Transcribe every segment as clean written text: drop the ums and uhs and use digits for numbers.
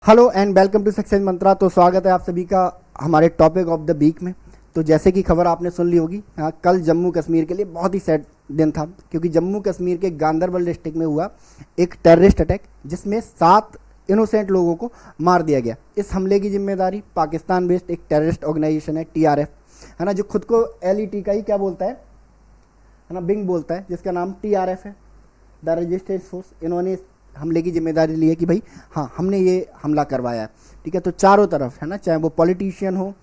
Hello and welcome to success mantra. तो स्वागत है आप सभी का हमारे टॉपिक ऑफ द वीक में। तो जैसे कि खबर आपने सुन ली होगी, कल जम्मू कश्मीर के लिए बहुत ही सैड दिन था, क्योंकि जम्मू कश्मीर के गांदरबल डिस्ट्रिक्ट में हुआ एक टेररिस्ट अटैक जिसमें 7 इनोसेंट लोगों को मार दिया गया। इस हमले की जिम्मेदारी पाकिस्तान बेस्ड एक टेररिस्ट ऑर्गेनाइजेशन है, TRF, है ना, जो खुद को LET का ही क्या बोलता है ना, विंग बोलता है, जिसका नाम TRF है, द रजिस्टर्ड फोर्स। इन्होंने हमले की जिम्मेदारी ली है कि भाई हाँ, हमने ये हमला करवाया है। ठीक है, तो चारों तरफ, है ना, चाहे वो पॉलिटिशियन हो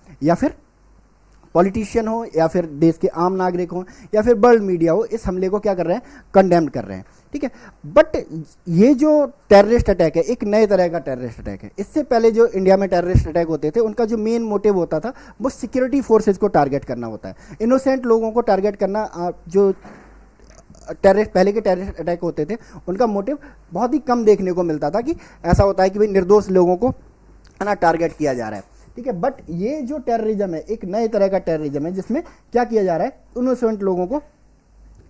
या फिर देश के आम नागरिक हो या फिर वर्ल्ड मीडिया हो, इस हमले को क्या कर रहे हैं, कंडेम कर रहे हैं। ठीक है, बट ये जो टेररिस्ट अटैक है एक नए तरह का टेररिस्ट अटैक है। इससे पहले जो इंडिया में टेररिस्ट अटैक होते थे उनका जो मेन मोटिव होता था वो सिक्योरिटी फोर्सेज को टारगेट करना होता है, इनोसेंट लोगों को टारगेट करना। जो पहले के टेररिस्ट अटैक होते थे उनका मोटिव बहुत ही कम देखने को मिलता था, कि ऐसा होता है कि भाई निर्दोष लोगों को, है ना, टारगेट किया जा रहा है। ठीक है, बट ये जो टेररिज्म है एक नए तरह का टेररिज्म है, जिसमें क्या किया जा रहा है, इनोसेंट लोगों को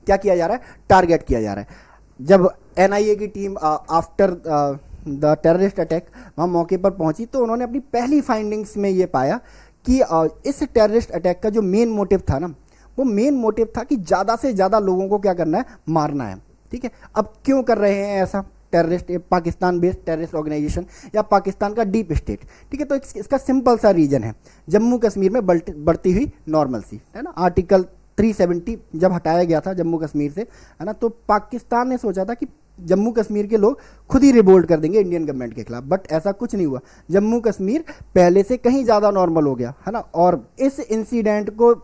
क्या किया जा रहा है, टारगेट किया जा रहा है। जब NIA की team after the terrorist attack वहाँ मौके पर पहुंची तो उन्होंने अपनी पहली फाइंडिंग्स में ये पाया कि इस टेररिस्ट अटैक का जो मेन मोटिव था ना, वो मेन मोटिव था कि ज़्यादा से ज़्यादा लोगों को क्या करना है, मारना है। ठीक है, अब क्यों कर रहे हैं ऐसा terrorist, Pakistan based terrorist organisation या पाकिस्तान का डीप स्टेट? ठीक है, तो इसका सिंपल सा रीज़न है जम्मू कश्मीर में बढ़ती हुई नॉर्मलसी, है ना। आर्टिकल 370 जब हटाया गया था जम्मू कश्मीर से, है ना, तो पाकिस्तान ने सोचा था कि जम्मू कश्मीर के लोग खुद ही रिवोल्ट कर देंगे इंडियन गवर्नमेंट के खिलाफ, बट ऐसा कुछ नहीं हुआ। जम्मू कश्मीर पहले से कहीं ज़्यादा नॉर्मल हो गया, है ना। और इस इंसिडेंट को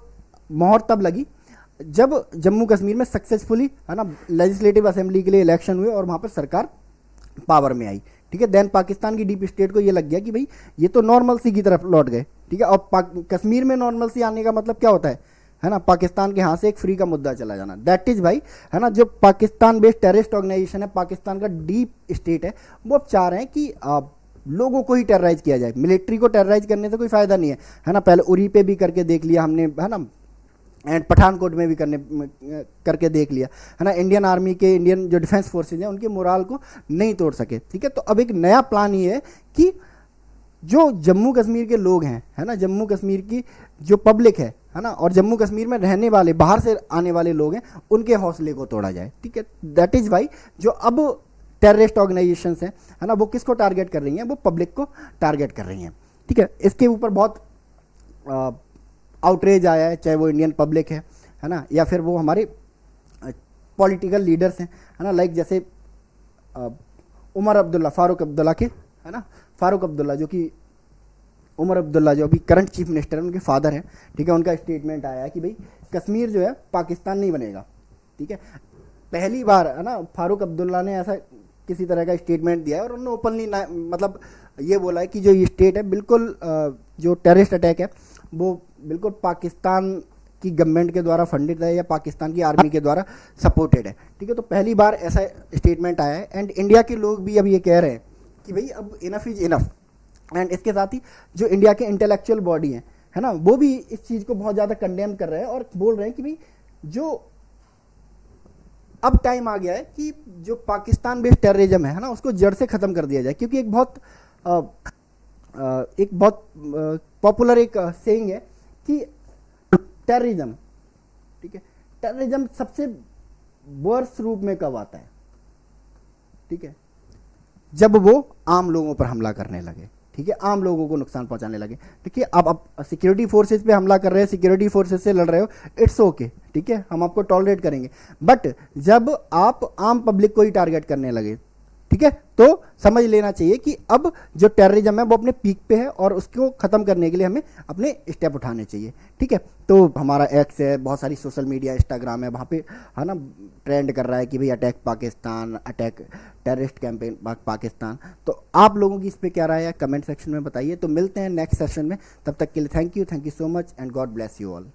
मोहर तब लगी जब जम्मू कश्मीर में सक्सेसफुली, है ना, लेजिस्लेटिव असेंबली के लिए इलेक्शन हुए और वहाँ पर सरकार पावर में आई। ठीक है, देन पाकिस्तान की डीप स्टेट को ये लग गया कि भाई ये तो नॉर्मलसी की तरफ लौट गए। ठीक है, और कश्मीर में नॉर्मलसी आने का मतलब क्या होता है ना, पाकिस्तान के यहाँ से एक फ्री का मुद्दा चला जाना। दैट इज भाई, है ना, जो पाकिस्तान बेस्ड टेररिस्ट ऑर्गेनाइजेशन है, पाकिस्तान का डीप स्टेट है, वो अब चाह रहे हैं कि लोगों को ही टेरराइज किया जाए। मिलिट्री को टेरराइज करने से कोई फायदा नहीं है ना। पहले उरी पे भी करके देख लिया हमने, है ना, एंड पठानकोट में भी करके देख लिया, है ना। इंडियन आर्मी के, इंडियन जो डिफेंस फोर्सेज हैं, उनके मोराल को नहीं तोड़ सके। ठीक है, तो अब एक नया प्लान ये है कि जो जम्मू कश्मीर के लोग हैं, है ना, जम्मू कश्मीर की जो पब्लिक है ना, और जम्मू कश्मीर में रहने वाले बाहर से आने वाले लोग हैं, उनके हौसले को तोड़ा जाए। ठीक है, दैट इज़ वाई जो अब टेररिस्ट ऑर्गेनाइजेशंस हैं, है ना, वो किसको टारगेट कर रही हैं, वो पब्लिक को टारगेट कर रही हैं। ठीक है, इसके ऊपर बहुत आउटरेज आया है, चाहे वो इंडियन पब्लिक है ना, या फिर वो हमारे पॉलिटिकल लीडर्स हैं, है ना, लाइक जैसे फारूक अब्दुल्ला के, है ना, फारूक अब्दुल्ला जो कि उमर अब्दुल्ला जो अभी करंट चीफ मिनिस्टर हैं, उनके फादर हैं। ठीक है, उनका स्टेटमेंट आया है कि भाई कश्मीर जो है पाकिस्तान नहीं बनेगा। ठीक है, पहली बार, है ना, फारूक अब्दुल्ला ने ऐसा किसी तरह का स्टेटमेंट दिया है, और उन्होंने ओपनली मतलब ये बोला है कि जो ये स्टेट है बिल्कुल, जो टेररिस्ट अटैक है वो बिल्कुल पाकिस्तान की गवर्नमेंट के द्वारा फंडित है या पाकिस्तान की आर्मी के द्वारा सपोर्टेड है। ठीक है, तो पहली बार ऐसा स्टेटमेंट आया है, एंड इंडिया के लोग भी अब ये कह रहे हैं कि भाई अब इनफ इज इनफ। एंड इसके साथ ही जो इंडिया के इंटेलेक्चुअल बॉडी हैं, है ना, वो भी इस चीज़ को बहुत ज़्यादा कंडेम कर रहे हैं और बोल रहे हैं कि भाई जो अब टाइम आ गया है कि जो पाकिस्तान बेस्ड टेररिज्म है ना, उसको जड़ से ख़त्म कर दिया जाए। क्योंकि एक बहुत पॉपुलर एक सेइंग है कि टेररिज्म, ठीक है, टेररिज्म सबसे वर्स्ट रूप में कब आता है? ठीक है, जब वो आम लोगों पर हमला करने लगे। ठीक है, आम लोगों को नुकसान पहुंचाने लगे। ठीक है, अब सिक्योरिटी फोर्सेज पे हमला कर रहे हैं, सिक्योरिटी फोर्सेज से लड़ रहे हो, इट्स ओके। ठीक है, हम आपको टॉलरेट करेंगे, बट जब आप आम पब्लिक को ही टारगेट करने लगे, ठीक है, तो समझ लेना चाहिए कि अब जो टेररिज्म है वो अपने पीक पे है और उसको ख़त्म करने के लिए हमें अपने स्टेप उठाने चाहिए। ठीक है, तो हमारा एक्स है, बहुत सारी सोशल मीडिया, इंस्टाग्राम है, वहाँ पे, है ना, ट्रेंड कर रहा है कि भाई attack Pakistan, attack terrorist campaign Pakistan. तो आप लोगों की इस पर क्या राय है, कमेंट सेक्शन में बताइए। तो मिलते हैं नेक्स्ट सेशन में, तब तक के लिए thank you so much and God bless you all.